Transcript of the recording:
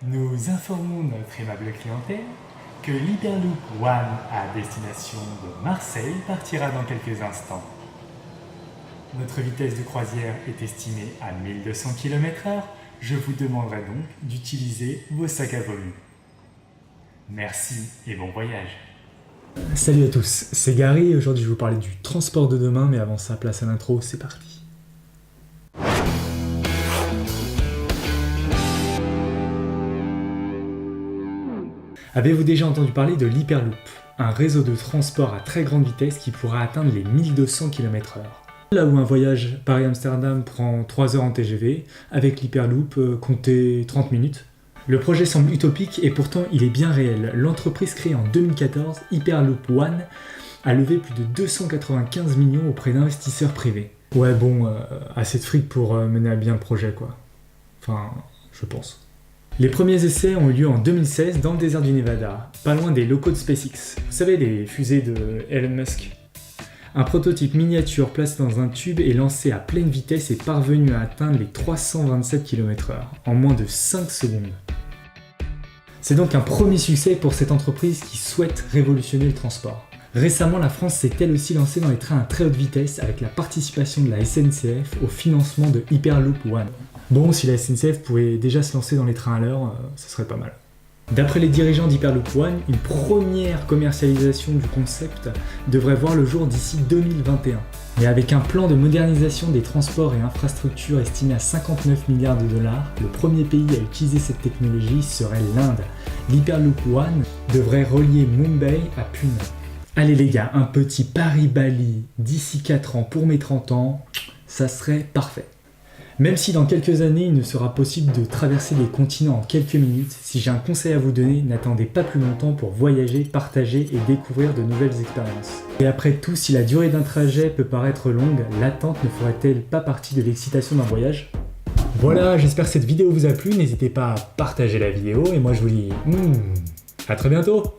Nous informons notre aimable clientèle que l'Hyperloop One à destination de Marseille partira dans quelques instants. Notre vitesse de croisière est estimée à 1200 km/h. Je vous demanderai donc d'utiliser vos sacs à volume. Merci et bon voyage. Salut à tous, c'est Gary et aujourd'hui je vais vous parler du transport de demain, mais avant ça, place à l'intro, c'est parti. Avez-vous déjà entendu parler de l'Hyperloop, un réseau de transport à très grande vitesse qui pourra atteindre les 1200 km/h? Là où un voyage Paris-Amsterdam prend 3 heures en TGV, avec l'Hyperloop, comptez 30 minutes. Le projet semble utopique et pourtant il est bien réel. L'entreprise créée en 2014, Hyperloop One, a levé plus de 295 millions auprès d'investisseurs privés. Ouais bon, assez de fric pour mener à bien le projet quoi. Enfin, je pense. Les premiers essais ont eu lieu en 2016 dans le désert du Nevada, pas loin des locaux de SpaceX. Vous savez, les fusées de Elon Musk. Un prototype miniature placé dans un tube et lancé à pleine vitesse est parvenu à atteindre les 327 km/h en moins de 5 secondes. C'est donc un premier succès pour cette entreprise qui souhaite révolutionner le transport. Récemment, la France s'est elle aussi lancée dans les trains à très haute vitesse avec la participation de la SNCF au financement de Hyperloop One. Bon, si la SNCF pouvait déjà se lancer dans les trains à l'heure, ça serait pas mal. D'après les dirigeants d'Hyperloop One, une première commercialisation du concept devrait voir le jour d'ici 2021. Mais avec un plan de modernisation des transports et infrastructures estimé à 59 milliards de dollars, le premier pays à utiliser cette technologie serait l'Inde. L'Hyperloop One devrait relier Mumbai à Pune. Allez les gars, un petit Paris-Bali d'ici 4 ans pour mes 30 ans, ça serait parfait. Même si dans quelques années il ne sera possible de traverser des continents en quelques minutes, si j'ai un conseil à vous donner, n'attendez pas plus longtemps pour voyager, partager et découvrir de nouvelles expériences. Et après tout, si la durée d'un trajet peut paraître longue, l'attente ne ferait-elle pas partie de l'excitation d'un voyage ? Voilà, j'espère que cette vidéo vous a plu, n'hésitez pas à partager la vidéo et moi je vous dis à très bientôt.